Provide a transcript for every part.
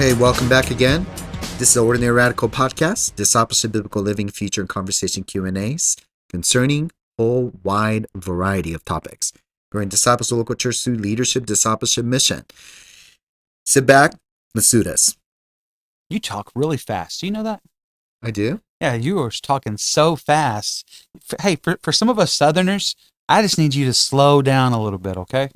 Hey, welcome back again. This is the Ordinary Radical Podcast, Discipleship, Biblical Living, Feature, and Conversation Q&As concerning a whole wide variety of topics. Growing disciples to local church through leadership, discipleship, mission. Sit back, let's do this. You talk really fast. Do you know that? I do? Yeah, you were talking so fast. Hey, for some of us Southerners, I just need you to slow down a little bit, okay?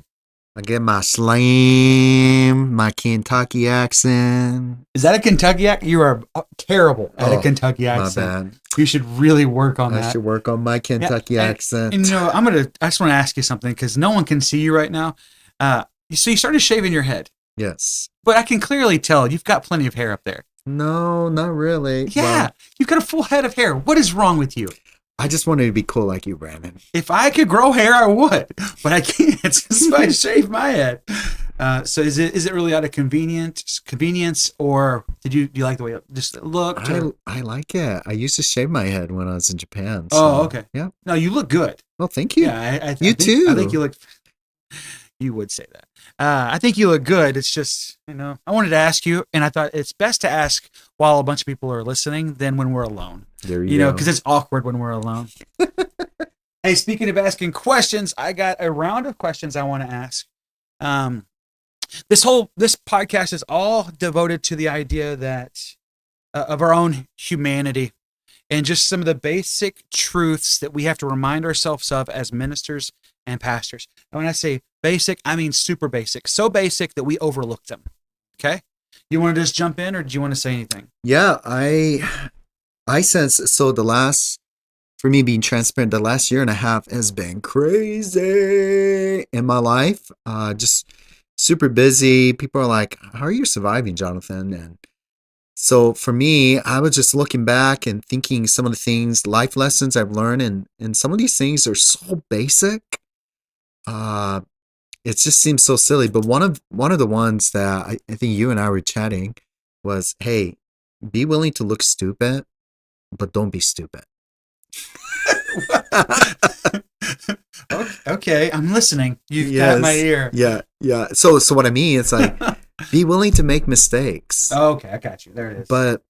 I get my slang, my Kentucky accent. Is that a Kentucky accent? You are terrible at a Kentucky accent. My bad. You should really work on that. I should work on my Kentucky accent. And I just want to ask you something because no one can see you right now. So you started shaving your head. Yes. But I can clearly tell you've got plenty of hair up there. No, not really. Yeah, well, you've got a full head of hair. What is wrong with you? I just wanted to be cool like you, Brandon. If I could grow hair, I would, but I can't. Just I shave my head. So is it really out of convenience, or do you like the way it just looked? I like it. I used to shave my head when I was in Japan. So, oh, okay. Yeah. No, you look good. Well, thank you. Yeah, too. I think you look. You would say that. I think you look good. It's just, I wanted to ask you, and I thought it's best to ask while a bunch of people are listening than when we're alone. There you go. Because it's awkward when we're alone. Hey, speaking of asking questions, I got a round of questions I want to ask. This podcast is all devoted to the idea that of our own humanity and just some of the basic truths that we have to remind ourselves of as ministers and pastors. And when I say basic, I mean super basic. So basic that we overlook them. Okay? You want to just jump in, or do you want to say anything? Yeah, I sense, so for me being transparent, the last year and a half has been crazy in my life. Just super busy. People are like, how are you surviving, Jonathan? And so for me, I was just looking back and thinking some of the things, life lessons I've learned, and some of these things are so basic. It just seems so silly. But one of the ones that I think you and I were chatting was, hey, be willing to look stupid, but don't be stupid. Okay, I'm listening. You've got my ear. Yeah. So what I mean, it's like, be willing to make mistakes. Okay, I got you. There it is. But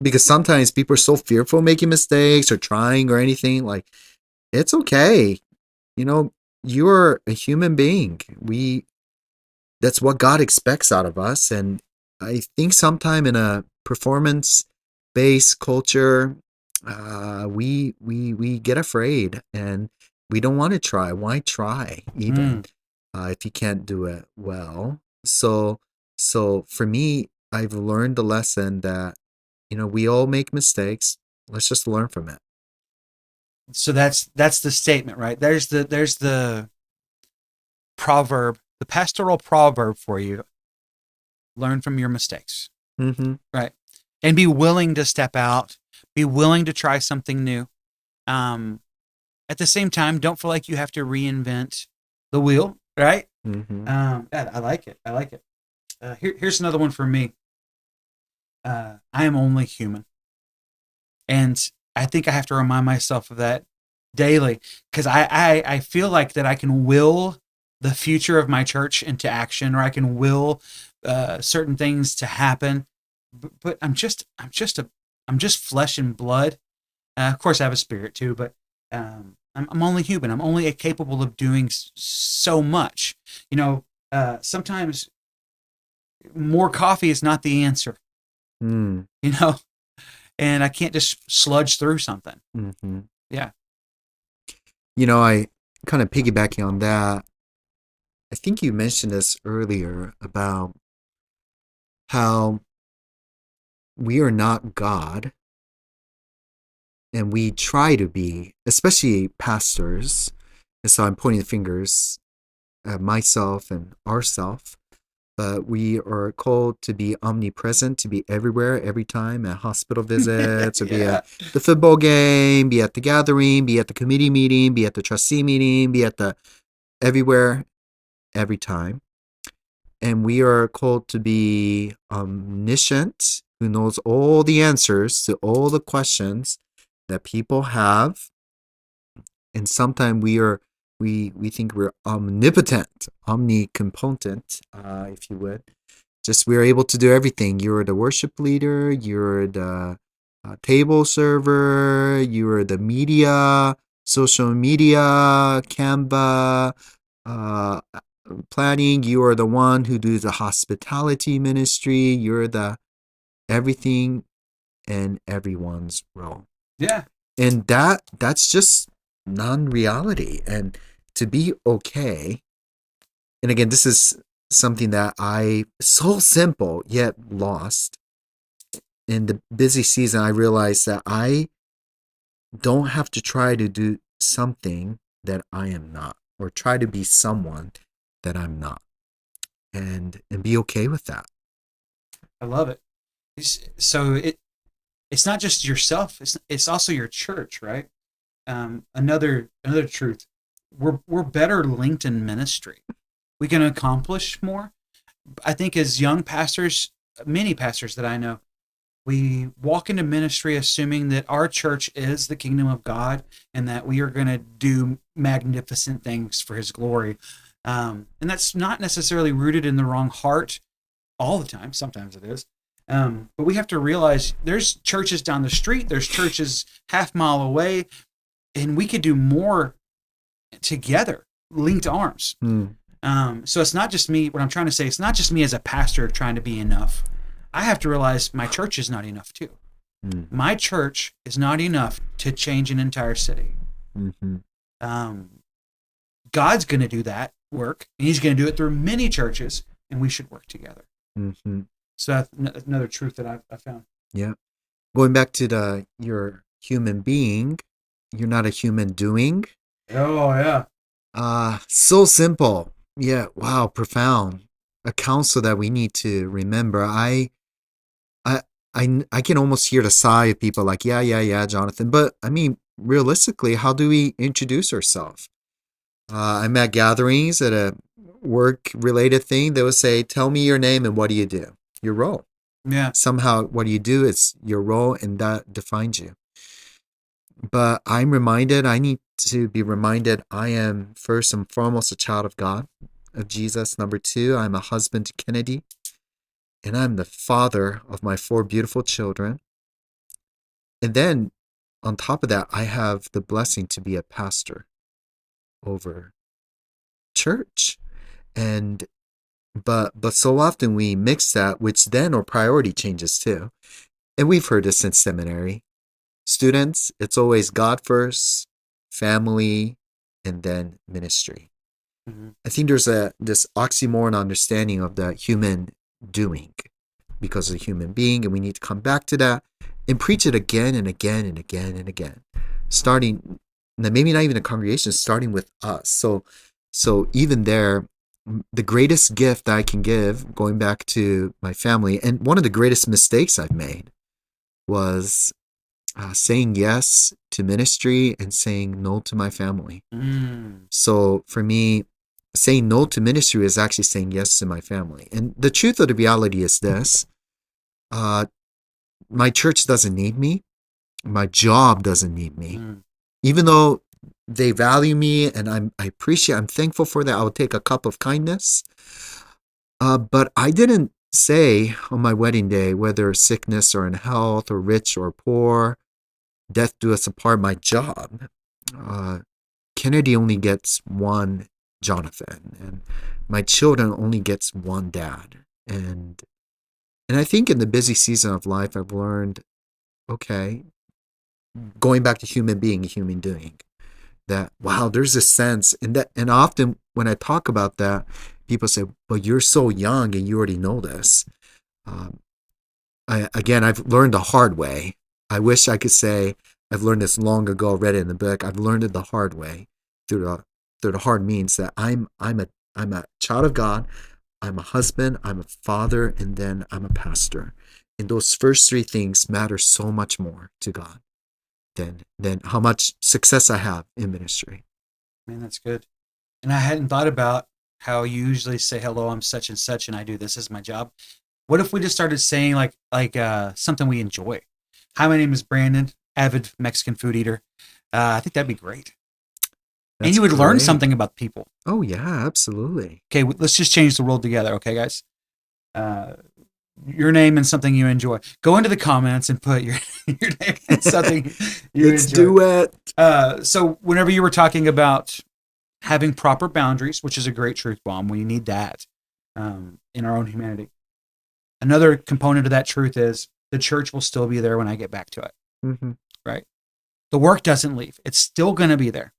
because sometimes people are so fearful of making mistakes or trying or anything, like, it's okay. You're a human being. That's what God expects out of us. And I think sometime in a performance-based culture, we get afraid and we don't want to try. Why try even if you can't do it well? So for me, I've learned the lesson that we all make mistakes. Let's just learn from it. So that's the statement, right? There's the proverb, the pastoral proverb for you. Learn from your mistakes, right? And be willing to step out. Be willing to try something new. At the same time, don't feel like you have to reinvent the wheel, right? I like it. Here's another one for me. I am only human. And I think I have to remind myself of that daily because I feel like that I can will the future of my church into action, or I can will certain things to happen. But I'm just flesh and blood. Of course, I have a spirit too, but I'm only human. I'm only capable of doing so much. Sometimes more coffee is not the answer. And I can't just sludge through something. Yeah. I kind of piggybacking on that. I think you mentioned this earlier about how we are not God, and we try to be, especially pastors. And so I'm pointing the fingers at myself and ourself. But we are called to be omnipresent, to be everywhere, every time, at hospital visits, or be at the football game, be at the gathering, be at the committee meeting, be at the trustee meeting, be at the everywhere, every time. And we are called to be omniscient, who knows all the answers to all the questions that people have. And sometimes we think we're omnipotent, omnicompotent, if you would. just we were able to do everything. You were the worship leader, you're the table server, you were the media, social media, Canva, uh, planning. You are the one who does the hospitality ministry. You're the everything and everyone's role. Yeah. And that's just non-reality. And to be okay, and again, this is something that I so simple yet lost. In the busy season, I realized that I don't have to try to do something that I am not, or try to be someone that I'm not, and be okay with that. I love it. So it's not just yourself, it's also your church, right? Another truth. We're better linked in ministry. We can accomplish more. I think as young pastors, many pastors that I know, we walk into ministry assuming that our church is the kingdom of God and that we are going to do magnificent things for his glory. And that's not necessarily rooted in the wrong heart all the time. Sometimes it is. But we have to realize there's churches down the street, there's churches half mile away, and we could do more together, linked arms. So it's not just me. What I'm trying to say, it's not just me as a pastor trying to be enough. I have to realize my church is not enough too. My church is not enough to change an entire city. God's going to do that work, and he's going to do it through many churches, and we should work together. So that's another truth that I found. Yeah. Going back to you're human being, you're not a human doing. Oh, yeah. So simple. Yeah. Wow. Profound. A counsel that we need to remember. I can almost hear the sigh of people like, yeah, Jonathan. But I mean, realistically, how do we introduce ourselves? I'm at gatherings at a work-related thing. They would say, tell me your name and what do you do? Your role. Yeah. Somehow what you do is your role and that defines you. But I'm reminded, I need to be reminded, I am first and foremost a child of God, of Jesus. Number two, I'm a husband to Kennedy. And I'm the father of my 4 beautiful children. And then on top of that, I have the blessing to be a pastor over church. And but so often we mix that, which then our priority changes too. And we've heard this in seminary. Students, it's always God first, family, and then ministry. I think there's this oxymoron understanding of the human doing because of the human being, and we need to come back to that and preach it again and again and again and again. Starting, maybe not even a congregation, starting with us. So even there, the greatest gift I can give, going back to my family, and one of the greatest mistakes I've made was saying yes to ministry and saying no to my family. So for me, saying no to ministry is actually saying yes to my family. And the truth of the reality is this. My church doesn't need me. My job doesn't need me. Even though they value me and I appreciate, I'm thankful for that. I'll take a cup of kindness. But I didn't say on my wedding day, whether sickness or in health or rich or poor, death do us apart, my job. Kennedy only gets one Jonathan, and my children only gets one dad. And I think in the busy season of life, I've learned, okay, going back to human being, human doing, that, wow, there's a sense. And often when I talk about that, people say, but you're so young and you already know this. I've learned the hard way. I wish I could say I've learned this long ago, read it in the book. I've learned it the hard way through the hard means that I'm a child of God. I'm a husband, I'm a father, and then I'm a pastor. And those first 3 things matter so much more to God than how much success I have in ministry. Man, that's good. And I hadn't thought about how you usually say, hello, I'm such and such, and I do this as my job. What if we just started saying like something we enjoy? Hi, my name is Brandon, avid Mexican food eater. I think that'd be great. And you would learn something about people. Oh, yeah, absolutely. Okay, let's just change the world together. Okay, guys? your name and something you enjoy. Go into the comments and put your your name and something you Let's enjoy. do it. So whenever you were talking about having proper boundaries, which is a great truth bomb, we need that in our own humanity. Another component of that truth is the church will still be there when I get back to it. Mm-hmm. Right? The work doesn't leave. It's still going to be there.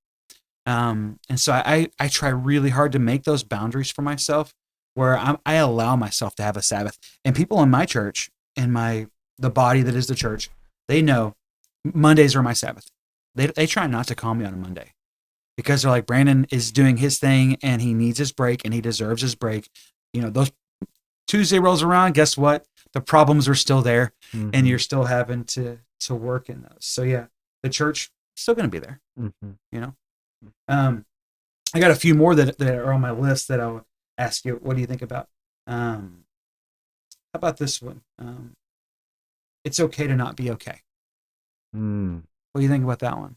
And so I try really hard to make those boundaries for myself where I allow myself to have a Sabbath. And people in my church, in the body that is the church, they know Mondays are my Sabbath. They try not to call me on a Monday because they're like, Brandon is doing his thing and he needs his break and he deserves his break. Those Tuesday rolls around, guess what? The problems are still there, and you're still having to work in those. So yeah, the church is still going to be there. I got a few more that are on my list that I'll ask you. What do you think about? How about this one? It's okay to not be okay. What do you think about that one?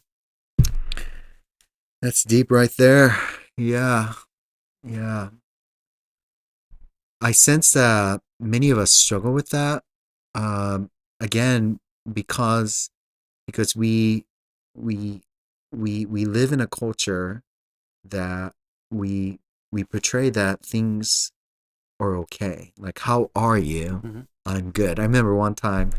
That's deep right there. Yeah. I sense that many of us struggle with that. Again, because we live in a culture that we portray that things are okay. Like, how are you? Mm-hmm. I'm good. I remember one time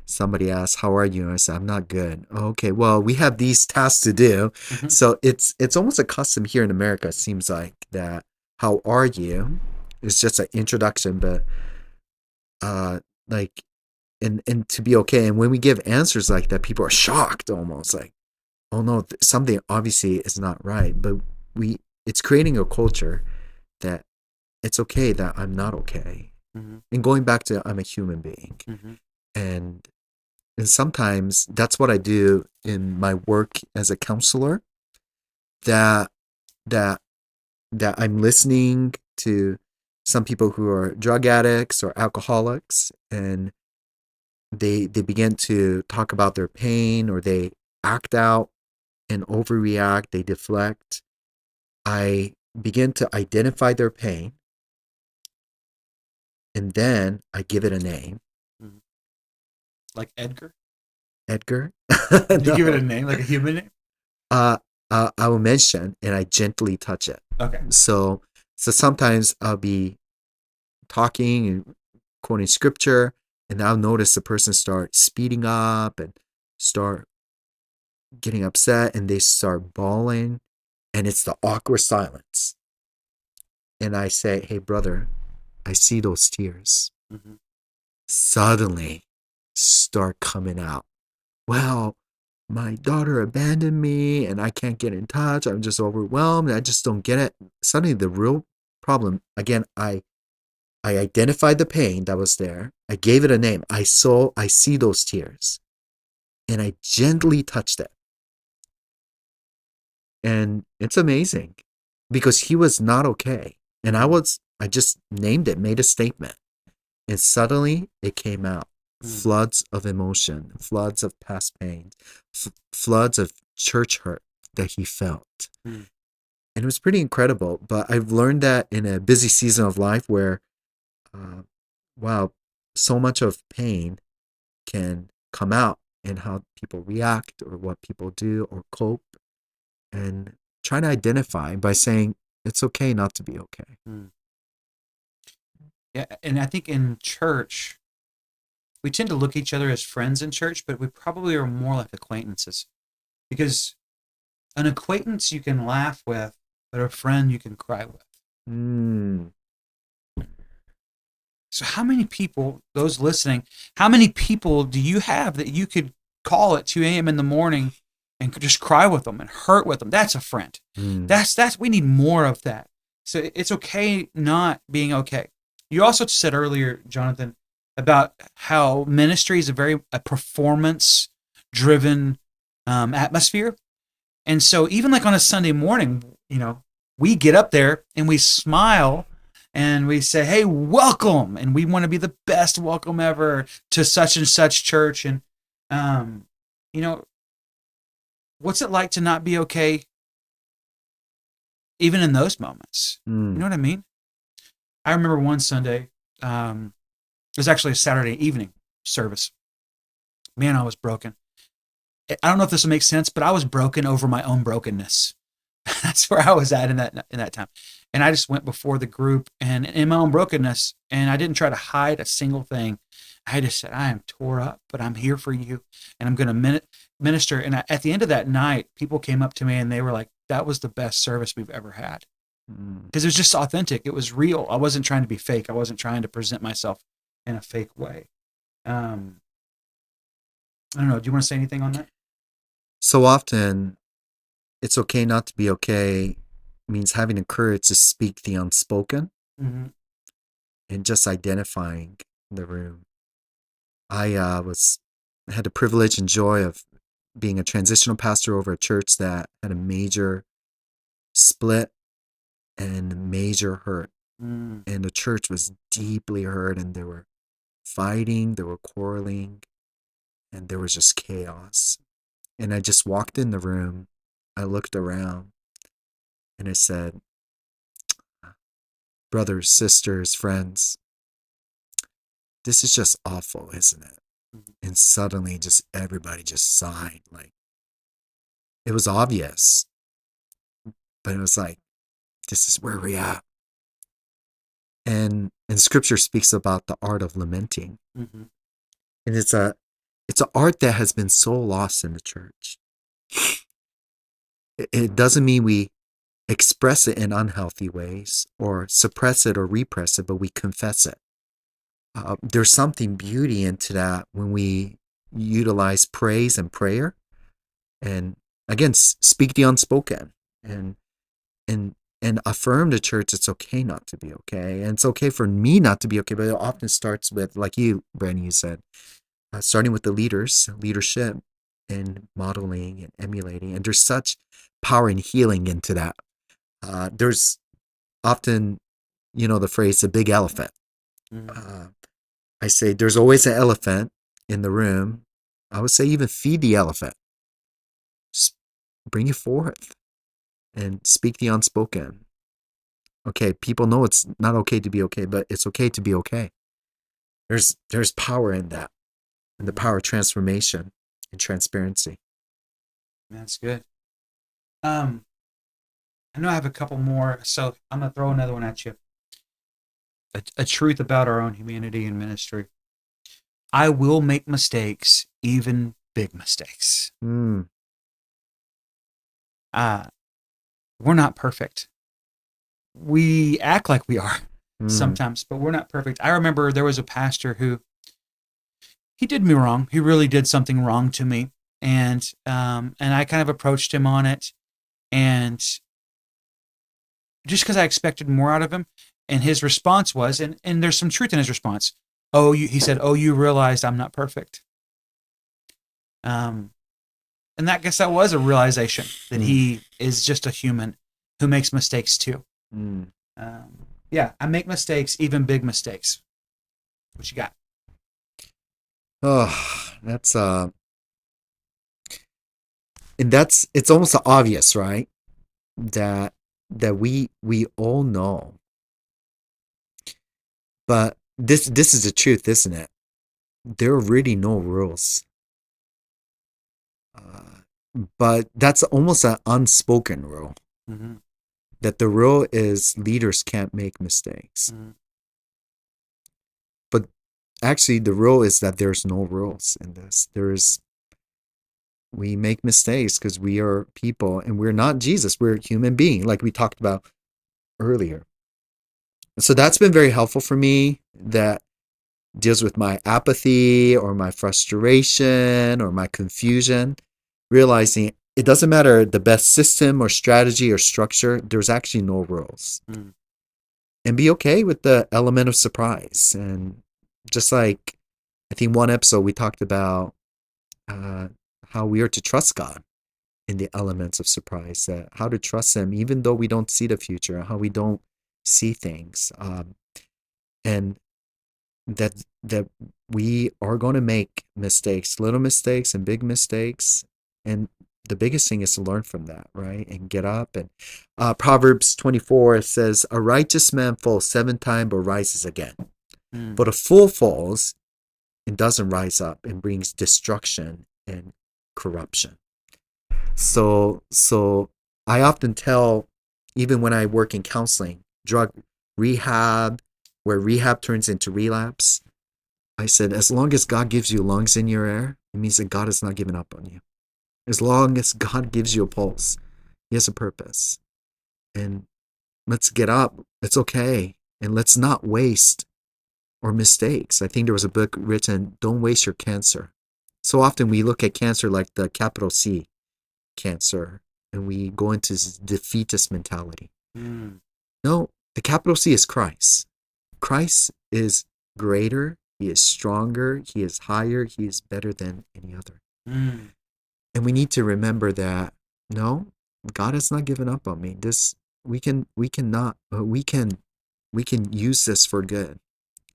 somebody asked, "How are you?" And I said, "I'm not good." Okay, well, we have these tasks to do. Mm-hmm. So it's almost a custom here in America. It seems like that. How are you? It's just an introduction, but like, and to be okay. And when we give answers like that, people are shocked almost, like, oh no, something obviously is not right. But it's creating a culture that it's okay that I'm not okay. And going back to I'm a human being. And sometimes that's what I do in my work as a counselor, that I'm listening to some people who are drug addicts or alcoholics, and they begin to talk about their pain, or they act out and overreact, they deflect. I begin to identify their pain, and then I give it a name. Like Edgar? Edgar? Did you give it a name, like a human name? I will mention, and I gently touch it. Okay. So sometimes I'll be talking and quoting scripture, and I'll notice the person start speeding up and start getting upset, and they start bawling, and it's the awkward silence. And I say, "Hey, brother, I see those tears." Suddenly start coming out. Well, my daughter abandoned me and I can't get in touch. I'm just overwhelmed. I just don't get it. Suddenly the real problem, again, I identified the pain that was there. I gave it a name. I see those tears. And I gently touched it. And it's amazing because he was not okay. And I just named it, made a statement. And suddenly it came out. Floods of emotion, floods of past pain, floods of church hurt that he felt. And it was pretty incredible. But I've learned that in a busy season of life where, wow, so much of pain can come out in how people react or what people do or cope. And try to identify by saying, it's okay not to be okay. Yeah, and I think in church, we tend to look at each other as friends in church, but we probably are more like acquaintances. Because an acquaintance you can laugh with, but a friend you can cry with. So how many people, those listening, how many people do you have that you could call at 2 a.m. in the morning and could just cry with them and hurt with them? That's a friend. We need more of that. So it's okay not being okay. You also said earlier, Jonathan, about how ministry is a performance-driven atmosphere. And so even like on a Sunday morning, we get up there and we smile and we say, "Hey, welcome." And we want to be the best welcome ever to such and such church. And, what's it like to not be okay even in those moments? You know what I mean? I remember one Sunday, It was actually a Saturday evening service. Man, I was broken. I don't know if this will make sense, but I was broken over my own brokenness. That's where I was at in that time. And I just went before the group and in my own brokenness, and I didn't try to hide a single thing. I just said, I am tore up, but I'm here for you, and I'm going to minister. And at the end of that night, people came up to me and they were like, that was the best service we've ever had. Because it was just authentic. It was real. I wasn't trying to be fake. I wasn't trying to present myself in a fake way. I don't know. Do you want to say anything on that? So often, it's okay not to be okay means having the courage to speak the unspoken Mm-hmm. and just identifying the room. I had the privilege and joy of being a transitional pastor over a church that had a major split and major hurt. Mm. And the church was deeply hurt, and they were fighting, they were quarreling, and there was just chaos. And I just walked in the room, I looked around, and I said, brothers, sisters, friends, this is just awful, isn't it? And suddenly just everybody just sighed. Like, it was obvious, but it was like, this is where we're at. And scripture speaks about the art of lamenting. Mm-hmm. And it's an art that has been so lost in the church. It doesn't mean we express it in unhealthy ways or suppress it or repress it, but we confess it. There's something beauty into that when we utilize praise and prayer, and again, speak the unspoken, and affirm the church. It's okay not to be okay, and it's okay for me not to be okay. But it often starts with, like you, Brandon, you said, starting with the leadership, and modeling and emulating. And there's such power and healing into that. There's often, the phrase, the big elephant. Mm-hmm. I say there's always an elephant in the room. I would say even feed the elephant. Just bring it forth and speak the unspoken. Okay, people know it's not okay to be okay, but it's okay to be okay. There's power in that, and the power of transformation and transparency. That's good. I know I have a couple more, so I'm gonna throw another one at you. A truth about our own humanity and ministry. I will make mistakes, even big mistakes. Mm. We're not perfect. We act like we are Mm. sometimes, but we're not perfect. I remember there was a pastor who, he did me wrong. He really did something wrong to me, and I kind of approached him on it, and just because I expected more out of him, and his response was, and there's some truth in his response. He said, "Oh, you realized I'm not perfect." And I guess that was a realization that he is just a human who makes mistakes too. Mm. Yeah, I make mistakes, even big mistakes. What you got? Oh, that's and it's almost obvious, right? That we all know. But this is the truth, isn't it? There are really no rules. But that's almost an unspoken rule. Mm-hmm. That the rule is leaders can't make mistakes. Mm-hmm. But actually, the rule is that there's no rules in this. We make mistakes because we are people, and we're not Jesus. We're a human being, like we talked about earlier. So that's been very helpful for me. That deals with my apathy or my frustration or my confusion, realizing it doesn't matter the best system or strategy or structure, there's actually no rules. Mm. And be okay with the element of surprise. And just like, I think one episode we talked about how we are to trust God in the elements of surprise, that how to trust Him even though we don't see the future, how we don't see things. And that we are going to make mistakes, little mistakes and big mistakes, and the biggest thing is to learn from that, right? And get up. And Proverbs 24 says, "A righteous man falls 7 times but rises again." Mm. But a fool falls and doesn't rise up and brings destruction and corruption. So I often tell, even when I work in counseling, drug rehab, where rehab turns into relapse, I said, as long as God gives you lungs in your air, it means that God has not given up on you. As long as God gives you a pulse, He has a purpose. And let's get up. It's okay. And let's not waste our mistakes. I think there was a book written, Don't Waste Your Cancer. So often we look at cancer like the capital C cancer, and we go into this defeatist mentality. Mm. No, the capital C is Christ. Christ is greater. He is stronger. He is higher. He is better than any other. Mm. And we need to remember that, no, God has not given up on me. We can use this for good,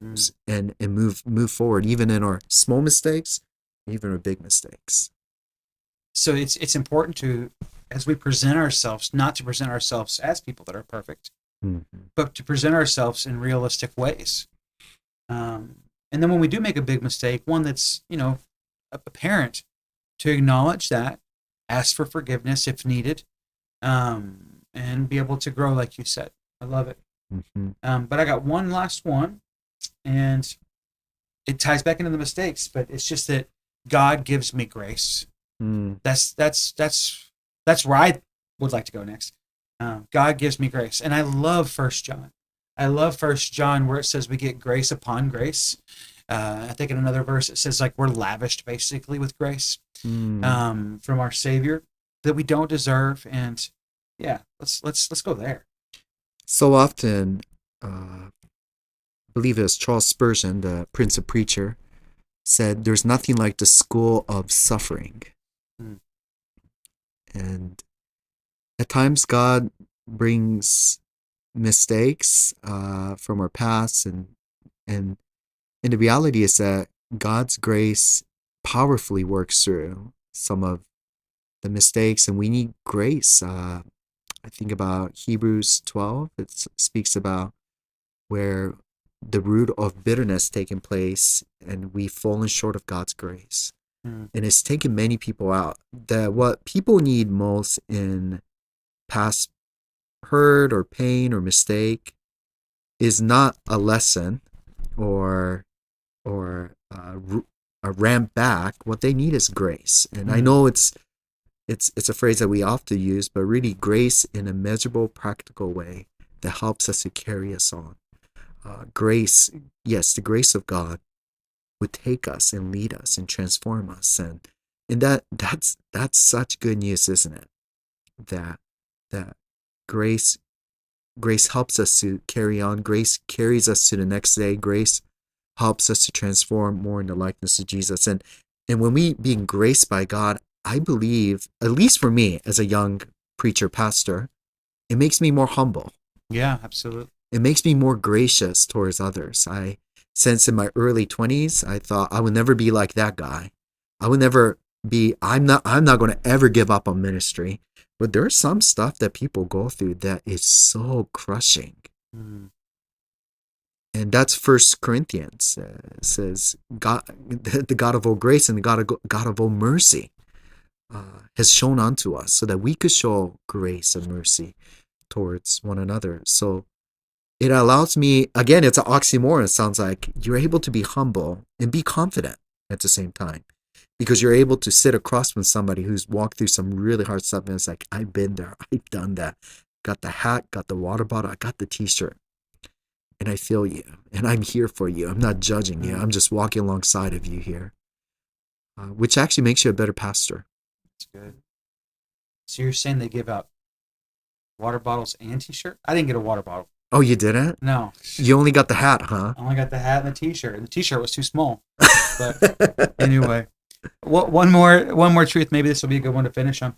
and move forward, even in our small mistakes, even our big mistakes. So it's important to, as we present ourselves, not to present ourselves as people that are perfect, but to present ourselves in realistic ways. And then when we do make a big mistake, one that's, apparent, to acknowledge that, ask for forgiveness if needed, and be able to grow, like you said. I love it. But I got one last one, and it ties back into the mistakes, but it's just that God gives me grace. That's where I would like to go next. God gives me grace, and I love 1 John. I love 1 John where it says we get grace upon grace. I think in another verse it says like we're lavished basically with grace from our Savior that we don't deserve. And yeah, let's go there. So often, I believe it was Charles Spurgeon, the Prince of Preacher, said, "There's nothing like the school of suffering." And at times, God brings mistakes from our past, and the reality is that God's grace powerfully works through some of the mistakes, and we need grace. I think about Hebrews 12. It speaks about where the root of bitterness taken place, and we've fallen short of God's grace. And it's taken many people out. That what people need most in past hurt or pain or mistake is not a lesson or a ramp back. What they need is grace. And I know it's a phrase that we often use, but really grace in a measurable, practical way that helps us to carry us on. Grace, yes, the grace of God would take us and lead us and transform us, and that's such good news, isn't it? That grace helps us to carry on. Grace carries us to the next day. Grace helps us to transform more in the likeness of Jesus. And when we being graced by God, I believe, at least for me as a young preacher pastor, it makes me more humble. Yeah, absolutely. It makes me more gracious towards others. Since in my early 20s, I thought I would never be like that guy. I would never be, I'm not going to ever give up on ministry. But there's some stuff that people go through that is so crushing. And that's 1 Corinthians. It says, God, the God of all grace and the God of all mercy has shown unto us so that we could show grace and mercy towards one another. So it allows me, again, it's an oxymoron. It sounds like you're able to be humble and be confident at the same time, because you're able to sit across from somebody who's walked through some really hard stuff, and it's like, I've been there, I've done that. Got the hat, got the water bottle, I got the t-shirt, and I feel you, and I'm here for you. I'm not judging you. I'm just walking alongside of you here, which actually makes you a better pastor. That's good. So you're saying they give out water bottles and t-shirt? I didn't get a water bottle. Oh, you didn't? No. You only got the hat, huh? I only got the hat and the t-shirt. And the t-shirt was too small. But anyway, one more truth. Maybe this will be a good one to finish on.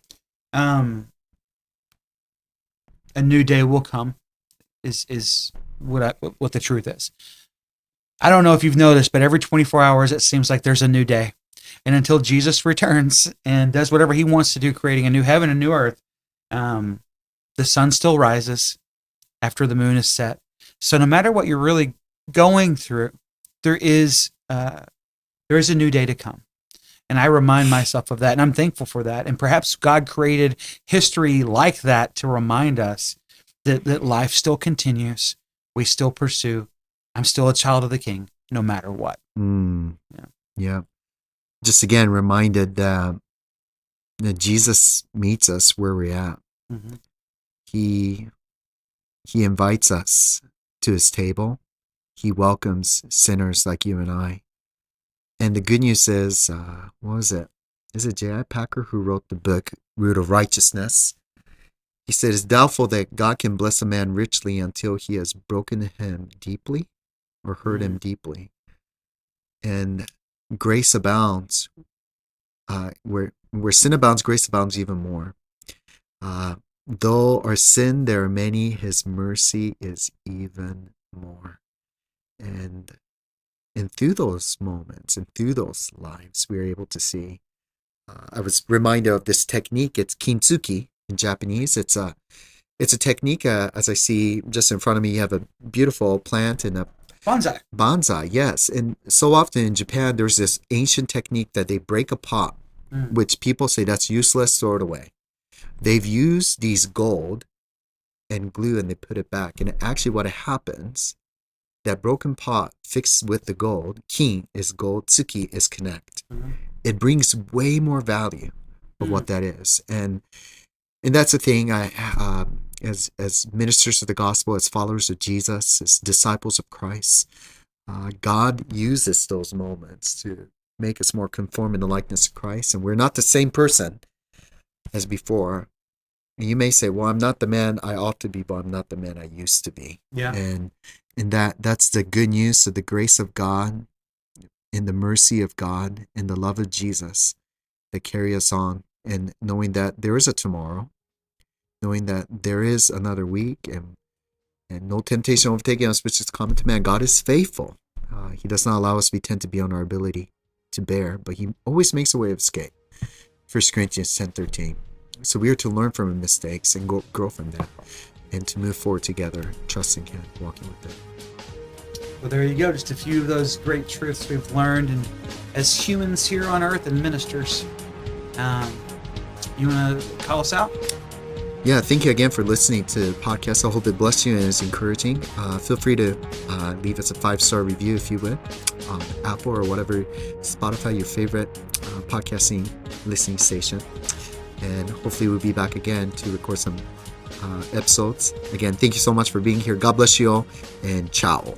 A new day will come. Is what the truth is. I don't know if you've noticed, but every 24 hours it seems like there's a new day. And until Jesus returns and does whatever He wants to do, creating a new heaven and new earth, the sun still rises after the moon is set. So no matter what you're really going through, there is a new day to come. And I remind myself of that, and I'm thankful for that. And perhaps God created history like that to remind us that life still continues. We still pursue. I'm still a child of the King, no matter what. Yeah. Just again reminded that Jesus meets us where we're at. Mm-hmm. He invites us to his table. He welcomes sinners like you and I. And the good news is, what was it? Is it J.I. Packer who wrote the book Root of Righteousness? He said it's doubtful that God can bless a man richly until he has broken him deeply or hurt him deeply. And grace abounds. Where sin abounds, grace abounds even more. Though our sin there are many, his mercy is even more. And through those moments and through those lives, we are able to see. I was reminded of this technique. It's kintsugi in Japanese. It's a technique. As I see just in front of me, you have a beautiful plant and a bonsai. Bonsai, yes. And so often in Japan, there's this ancient technique that they break a pot, which people say that's useless, throw it away. They've used these gold and glue and they put it back. And actually what happens, that broken pot fixed with the gold, kin is gold, tsuki is connect. It brings way more value of what that is. And that's the thing, as ministers of the gospel, as followers of Jesus, as disciples of Christ, God uses those moments to make us more conform in the likeness of Christ. And we're not the same person as before. And you may say, well, I'm not the man I ought to be, but I'm not the man I used to be. Yeah. And that's the good news of the grace of God, in the mercy of God, in the love of Jesus that carry us on. And knowing that there is a tomorrow, knowing that there is another week, and no temptation overtaking us, which is common to man. God is faithful. He does not allow us to be tempted beyond our ability to bear, but he always makes a way of escape. 1 Corinthians 10:13. So we are to learn from our mistakes and grow from that, and to move forward together, trusting him, walking with him. Well, there you go. Just a few of those great truths we've learned, and as humans here on earth and ministers. You want to call us out? Yeah, thank you again for listening to the podcast. I hope it blessed you and is encouraging. Feel free to leave us a 5-star review if you would, on Apple or whatever, Spotify, your favorite podcasting listening station. And hopefully we'll be back again to record some episodes. Again, thank you so much for being here. God bless you all, and ciao.